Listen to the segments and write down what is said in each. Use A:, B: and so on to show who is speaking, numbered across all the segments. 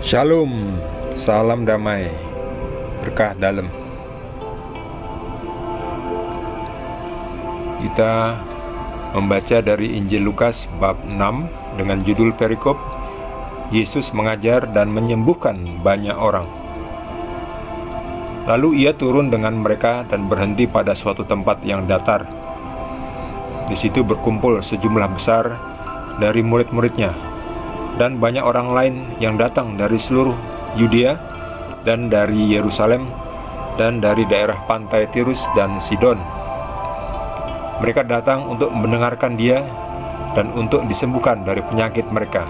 A: Shalom, salam damai, berkah dalam. Kita membaca dari Injil Lukas bab 6 dengan judul perikop Yesus mengajar dan menyembuhkan banyak orang. Lalu ia turun dengan mereka dan berhenti pada suatu tempat yang datar. Di situ berkumpul sejumlah besar dari murid-muridnya dan banyak orang lain yang datang dari seluruh Yudea dan dari Yerusalem dan dari daerah pantai Tirus dan Sidon. Mereka datang untuk mendengarkan dia dan untuk disembuhkan dari penyakit mereka.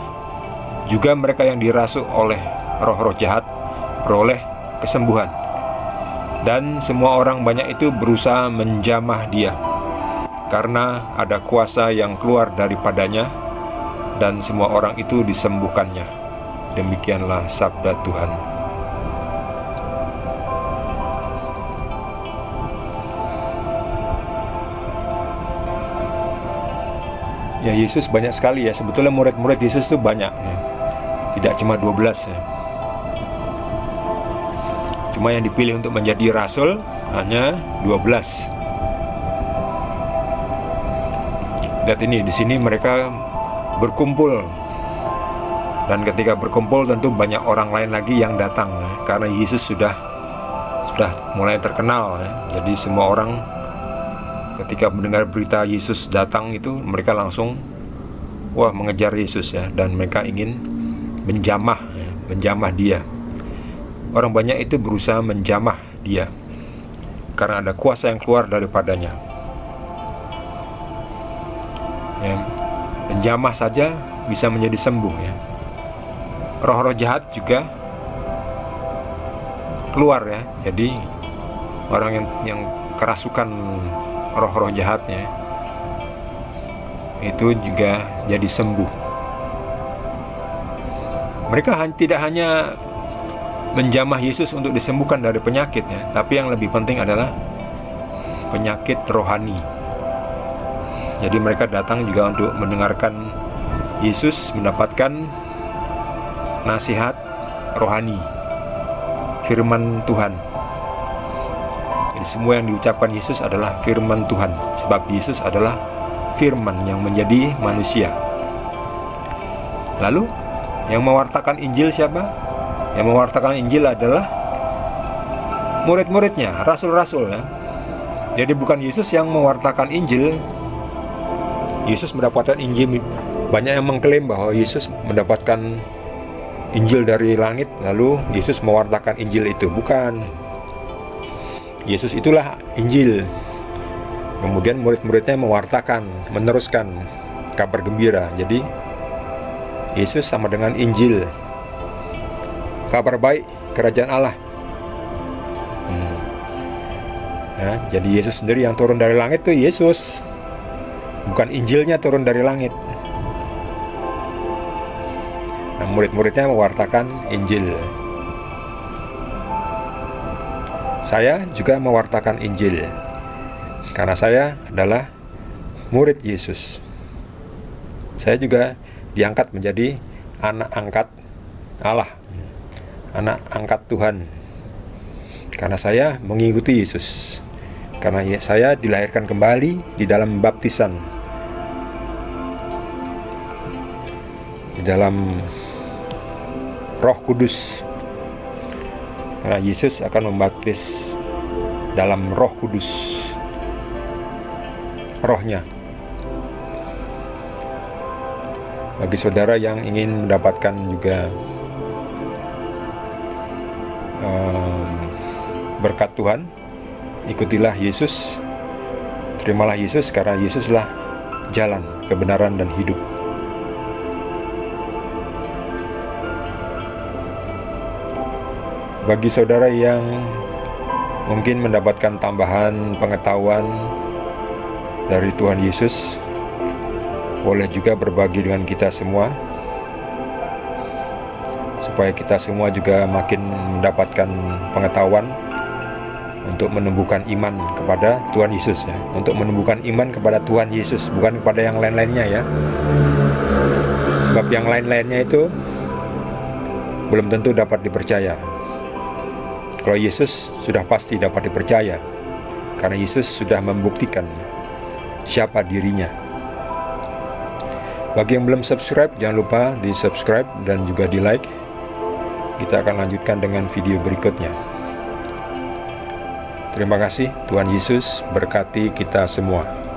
A: Juga mereka yang dirasuk oleh roh-roh jahat beroleh kesembuhan. Dan semua orang banyak itu berusaha menjamah dia, karena ada kuasa yang keluar daripadanya, dan semua orang itu disembuhkannya. Demikianlah sabda Tuhan. Ya, Yesus banyak sekali ya. Sebetulnya murid-murid Yesus itu banyak ya. Tidak cuma 12 ya. Cuma yang dipilih untuk menjadi rasul hanya 12. Lihat ini, di sini mereka berkumpul. Dan ketika berkumpul tentu banyak orang lain lagi yang datang ya. Karena Yesus sudah mulai terkenal ya. Jadi semua orang ketika mendengar berita Yesus datang itu mereka langsung mengejar Yesus ya, dan mereka ingin menjamah dia. Orang banyak itu berusaha menjamah dia karena ada kuasa yang keluar daripadanya. Ya, menjamah saja bisa menjadi sembuh ya. Roh-roh jahat juga keluar ya. Jadi orang yang kerasukan roh-roh jahatnya itu juga jadi sembuh. Mereka tidak hanya menjamah Yesus untuk disembuhkan dari penyakitnya, tapi yang lebih penting adalah penyakit rohani. Jadi mereka datang juga untuk mendengarkan Yesus, mendapatkan nasihat rohani, firman Tuhan. Jadi semua yang diucapkan Yesus adalah firman Tuhan, sebab Yesus adalah firman yang menjadi manusia. Lalu yang mewartakan Injil siapa? Yang mewartakan Injil adalah murid-muridnya, rasul-rasul ya. Jadi bukan Yesus yang mewartakan Injil. Yesus mendapatkan Injil. Banyak yang mengklaim bahwa Yesus mendapatkan Injil dari langit, lalu Yesus mewartakan Injil itu. Bukan. Yesus itulah Injil. Kemudian murid-muridnya mewartakan, meneruskan kabar gembira. Jadi Yesus sama dengan Injil, kabar baik kerajaan Allah. Ya, jadi Yesus sendiri yang turun dari langit itu Yesus, bukan Injilnya turun dari langit. Nah, murid-muridnya mewartakan Injil. Saya juga mewartakan Injil karena saya adalah murid Yesus. Saya juga diangkat menjadi anak angkat Allah, anak angkat Tuhan, karena saya mengikuti Yesus. Karena saya dilahirkan kembali di dalam baptisan, di dalam Roh Kudus. Karena Yesus akan membaptis dalam Roh Kudus, Rohnya. Bagi saudara yang ingin mendapatkan juga berkat Tuhan, ikutilah Yesus, terimalah Yesus, karena Yesuslah jalan, kebenaran, dan hidup. Bagi saudara yang mungkin mendapatkan tambahan pengetahuan dari Tuhan Yesus, boleh juga berbagi dengan kita semua, supaya kita semua juga makin mendapatkan pengetahuan untuk menumbuhkan iman kepada Tuhan Yesus ya. Untuk menumbuhkan iman kepada Tuhan Yesus, bukan kepada yang lain-lainnya ya. Sebab yang lain-lainnya itu belum tentu dapat dipercaya. Kalau Yesus sudah pasti dapat dipercaya, karena Yesus sudah membuktikan siapa dirinya. Bagi yang belum subscribe, jangan lupa di subscribe dan juga di like. Kita akan lanjutkan dengan video berikutnya. Terima kasih, Tuhan Yesus berkati kita semua.